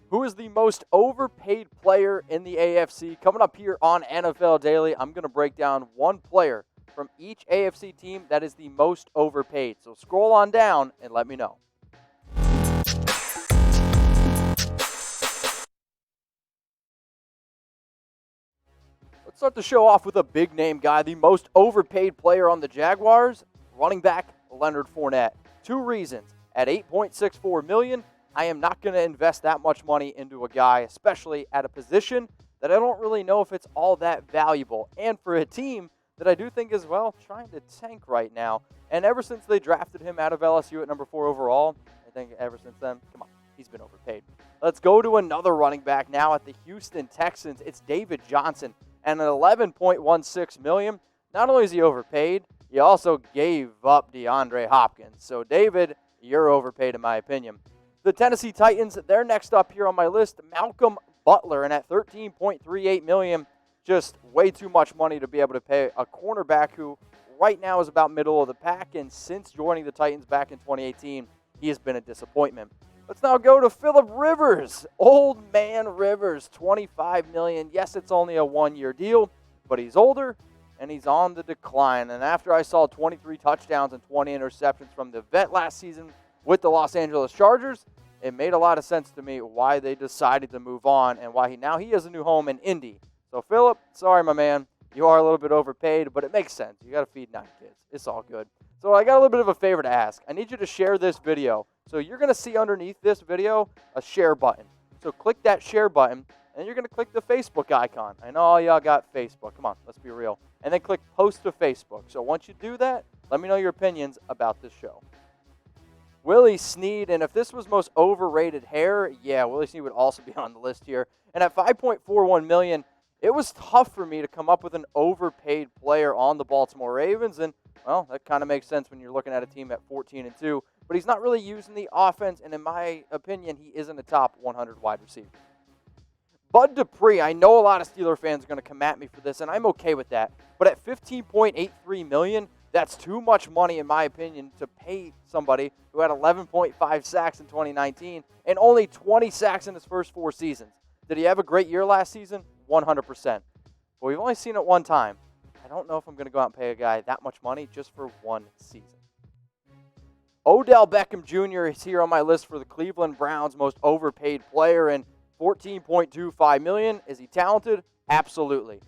Who is the most overpaid player in the AFC? Coming up here on NFL Daily, I'm going to break down one player from each AFC team that is the most overpaid. So scroll on down and let me know. Let's start the show off with a big-name guy, the most overpaid player on the Jaguars, running back Leonard Fournette. Two reasons. At $8.64 million, I am not going to invest that much money into a guy, especially at a position that I don't really know if it's all that valuable. And for a team that I do think is, well, trying to tank right now. And ever since they drafted him out of LSU at number 4 overall, I think ever since then, come on, he's been overpaid. Let's go to another running back now at the Houston Texans. It's David Johnson. And at $11.16 million, not only is he overpaid, he also gave up DeAndre Hopkins. So, David, you're overpaid in my opinion. The Tennessee Titans, they're next up here on my list. Malcolm Butler, and at $13.38 million, just way too much money to be able to pay a cornerback who right now is about middle of the pack, and since joining the Titans back in 2018, he has been a disappointment. Let's now go to Phillip Rivers. Old man Rivers, $25 million. Yes, it's only a one-year deal, but he's older and he's on the decline. And after I saw 23 touchdowns and 20 interceptions from the vet last season with the Los Angeles Chargers, it made a lot of sense to me why they decided to move on and why he has a new home in Indy. So, Phillip, sorry, my man. You are a little bit overpaid, but it makes sense. You got to feed 9 kids. It's all good. So I got a little bit of a favor to ask. I need you to share this video. So you're going to see underneath this video a share button. So click that share button, and you're going to click the Facebook icon. I know all y'all got Facebook. Come on, let's be real. And then click post to Facebook. So once you do that, let me know your opinions about this show. Willie Snead, and if this was most overrated hair, yeah, Willie Snead would also be on the list here. And at $5.41 million, it was tough for me to come up with an overpaid player on the Baltimore Ravens, and, well, that kind of makes sense when you're looking at a team at 14-2. But he's not really using the offense, and in my opinion, he isn't a top 100 wide receiver. Bud Dupree, I know a lot of Steeler fans are going to come at me for this, and I'm okay with that. But at $15.83 million, that's too much money, in my opinion, to pay somebody who had 11.5 sacks in 2019 and only 20 sacks in his first 4 seasons. Did he have a great year last season? 100%. But we've only seen it one time. I don't know if I'm going to go out and pay a guy that much money just for one season. Odell Beckham Jr. is here on my list for the Cleveland Browns' most overpaid player, and $14.25 million. Is he talented? Absolutely.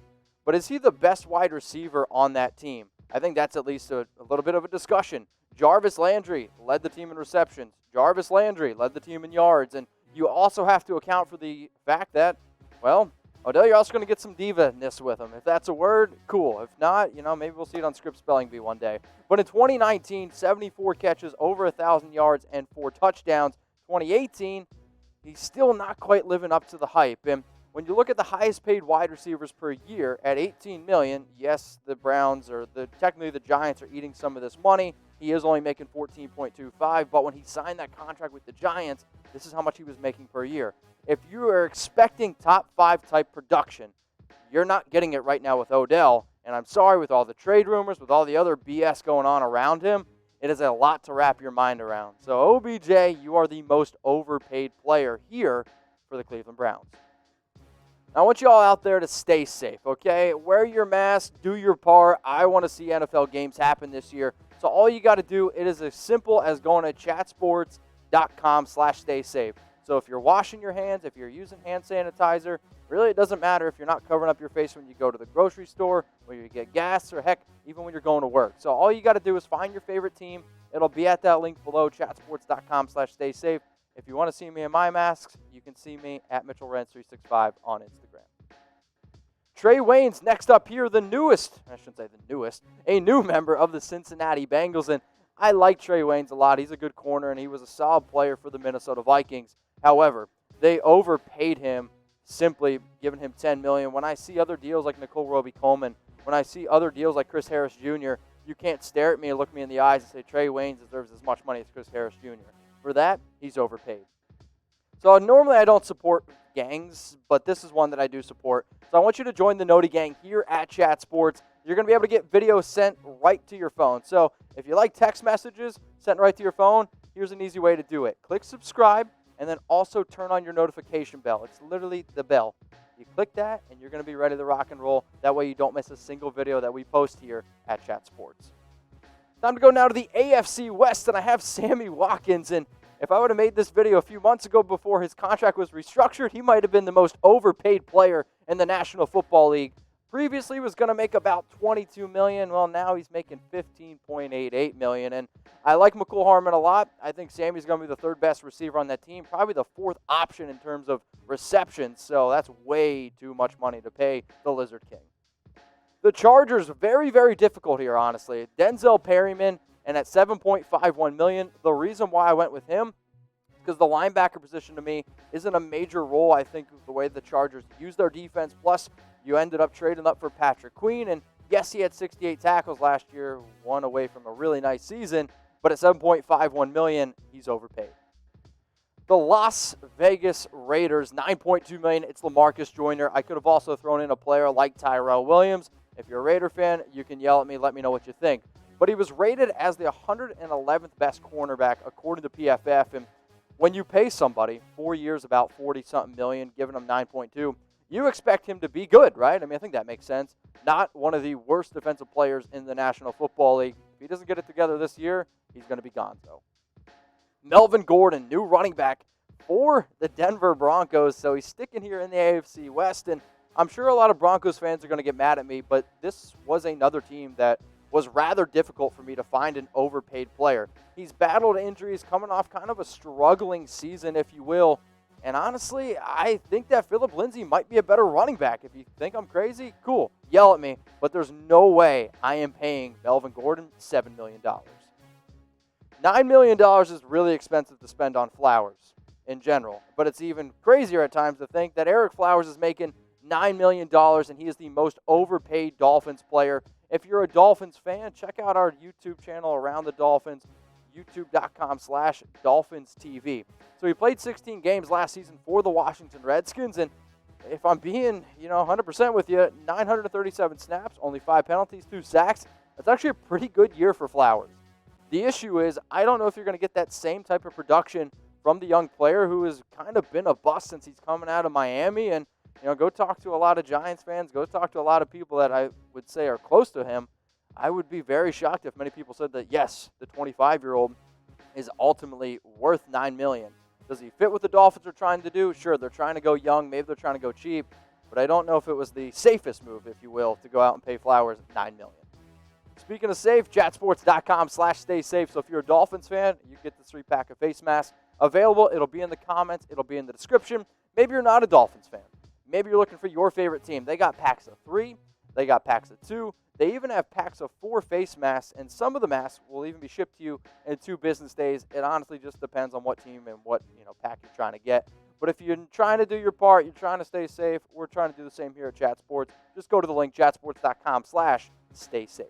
But is he the best wide receiver on that team? I think that's at least a little bit of a discussion. Jarvis Landry led the team in receptions. Jarvis Landry led the team in yards. And you also have to account for the fact that, well, Odell, you're also going to get some diva-ness with him. If that's a word, cool. If not, maybe we'll see it on Script Spelling Bee one day. But in 2019, 74 catches, over 1,000 yards, and 4 touchdowns. 2018, he's still not quite living up to the hype. And when you look at the highest-paid wide receivers per year at $18 million, yes, the Browns or technically the Giants are eating some of this money. He is only making $14.25, but when he signed that contract with the Giants, this is how much he was making per year. If you are expecting top 5 type production, you're not getting it right now with Odell. And I'm sorry, with all the trade rumors, with all the other BS going on around him, it is a lot to wrap your mind around. So, OBJ, you are the most overpaid player here for the Cleveland Browns. Now, I want you all out there to stay safe, okay? Wear your mask, do your part. I want to see NFL games happen this year. So all you got to do, it is as simple as going to chatsports.com/staysafe. So if you're washing your hands, if you're using hand sanitizer, really it doesn't matter if you're not covering up your face when you go to the grocery store, when you get gas, or heck, even when you're going to work. So all you got to do is find your favorite team. It'll be at that link below, chatsports.com/staysafe. If you want to see me in my masks, you can see me at MitchellRenz365 on Instagram. Trey Waynes next up here, a new member of the Cincinnati Bengals. And I like Trey Waynes a lot. He's a good corner, and he was a solid player for the Minnesota Vikings. However, they overpaid him, simply giving him $10 million. When I see other deals like Nicole Roby-Coleman, when I see other deals like Chris Harris Jr., you can't stare at me and look me in the eyes and say Trey Waynes deserves as much money as Chris Harris Jr. For that, he's overpaid. So normally I don't support gangs, but this is one that I do support. So I want you to join the Noti Gang here at Chat Sports. You're going to be able to get videos sent right to your phone. So if you like text messages sent right to your phone, here's an easy way to do it. Click subscribe, and then also turn on your notification bell. It's literally the bell. You click that, and you're going to be ready to rock and roll. That way you don't miss a single video that we post here at Chat Sports. Time to go now to the AFC West, and I have Sammy Watkins. And if I would have made this video a few months ago before his contract was restructured, he might have been the most overpaid player in the National Football League. Previously, he was going to make about $22 million. Well, now he's making $15.88 million. And I like McCole Hardman a lot. I think Sammy's going to be the third best receiver on that team, probably the fourth option in terms of receptions. So that's way too much money to pay the Lizard King. The Chargers, very, very difficult here, honestly. DENZEL PERRYMAN, and at $7.51 million. The reason why I went with him, because the linebacker position to me isn't a major role, I think, the way the Chargers use their defense. Plus, you ended up trading up for Patrick Queen, and yes, he had 68 tackles last year, one away from a really nice season, but at $7.51 million, he's overpaid. The Las Vegas Raiders, $9.2 million. It's LaMarcus Joyner. I could have also thrown in a player like Tyrell Williams. If you're a Raider fan, you can yell at me, let me know what you think. But he was rated as the 111th best cornerback according to PFF, and when you pay somebody 4 years about 40-something million, giving him 9.2, you expect him to be good, right? I mean, I think that makes sense. Not one of the worst defensive players in the National Football League. If he doesn't get it together this year, he's going to be gone, though. Melvin Gordon, new running back for the Denver Broncos. So he's sticking here in the AFC West, and I'm sure a lot of Broncos fans are going to get mad at me, but this was another team that was rather difficult for me to find an overpaid player. He's battled injuries, coming off kind of a struggling season, if you will. And honestly, I think that Phillip Lindsay might be a better running back. If you think I'm crazy, cool, yell at me. But there's no way I am paying Melvin Gordon $7 million. $9 million is really expensive to spend on Flowers in general. But it's even crazier at times to think that ERECK Flowers is making $9 million, and he is the most overpaid Dolphins player. If you're a Dolphins fan, check out our YouTube channel Around the Dolphins, youtube.com/DolphinsTV. So he played 16 games last season for the Washington Redskins, and if I'm being, 100% with you, 937 snaps, only 5 penalties, 2 sacks. That's actually a pretty good year for Flowers. The issue is, I don't know if you're going to get that same type of production from the young player who has kind of been a bust since he's coming out of Miami. And go talk to a lot of Giants fans, go talk to a lot of people that I would say are close to him. I would be very shocked if many people said that, yes, the 25-year-old is ultimately worth $9 million. Does he fit what the Dolphins are trying to do? Sure, they're trying to go young. Maybe they're trying to go cheap. But I don't know if it was the safest move, if you will, to go out and pay Flowers $9 million. Speaking of safe, chatsports.com/staysafe. So if you're a Dolphins fan, you get the 3-pack of face masks available. It'll be in the comments. It'll be in the description. Maybe you're not a Dolphins fan. Maybe you're looking for your favorite team. They got packs of 3. They got packs of 2. They even have packs of 4 face masks, and some of the masks will even be shipped to you in 2 business days. It honestly just depends on what team and what pack you're trying to get. But if you're trying to do your part, you're trying to stay safe, we're trying to do the same here at Chat Sports. Just go to the link, chatsports.com/staysafe.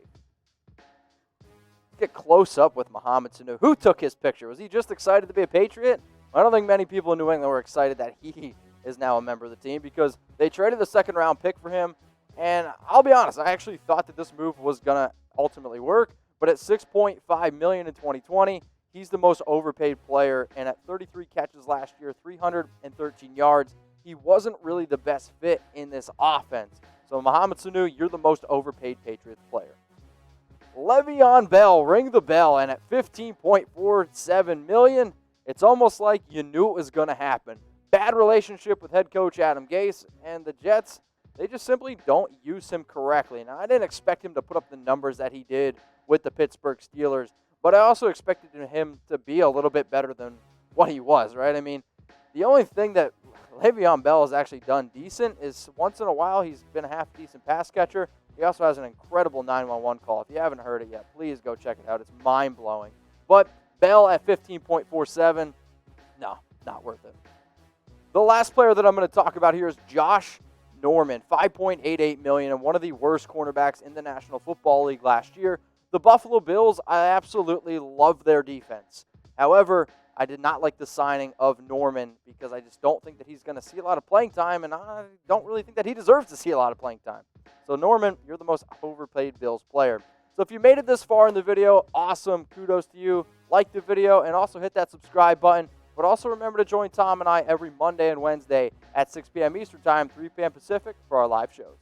Get close up with Mohamed Sanu. Who took his picture? Was he just excited to be a Patriot? I don't think many people in New England were excited that he is now a member of the team because they traded the second-round pick for him. And I'll be honest, I actually thought that this move was going to ultimately work. But at $6.5 million in 2020, he's the most overpaid player. And at 33 catches last year, 313 yards, he wasn't really the best fit in this offense. So Mohamed Sanu, you're the most overpaid Patriots player. Le'Veon Bell, ring the bell. And at $15.47 million, it's almost like you knew it was going to happen. Bad relationship with head coach Adam Gase, and the Jets, they just simply don't use him correctly. Now, I didn't expect him to put up the numbers that he did with the Pittsburgh Steelers, but I also expected him to be a little bit better than what he was, right? I mean, the only thing that Le'Veon Bell has actually done decent is once in a while he's been a half-decent pass catcher. He also has an incredible 911 call. If you haven't heard it yet, please go check it out. It's mind-blowing. But Bell at 15.47, no, not worth it. The last player that I'm going to talk about here is Josh Norman, $5.88 million, and one of the worst cornerbacks in the National Football League last year. The Buffalo Bills, I absolutely love their defense. However, I did not like the signing of Norman because I just don't think that he's going to see a lot of playing time, and I don't really think that he deserves to see a lot of playing time. So Norman, you're the most overpaid Bills player. So if you made it this far in the video, awesome. Kudos to you. Like the video, and also hit that subscribe button. But also remember to join Tom and I every Monday and Wednesday at 6 p.m. Eastern Time, 3 p.m. Pacific for our live shows.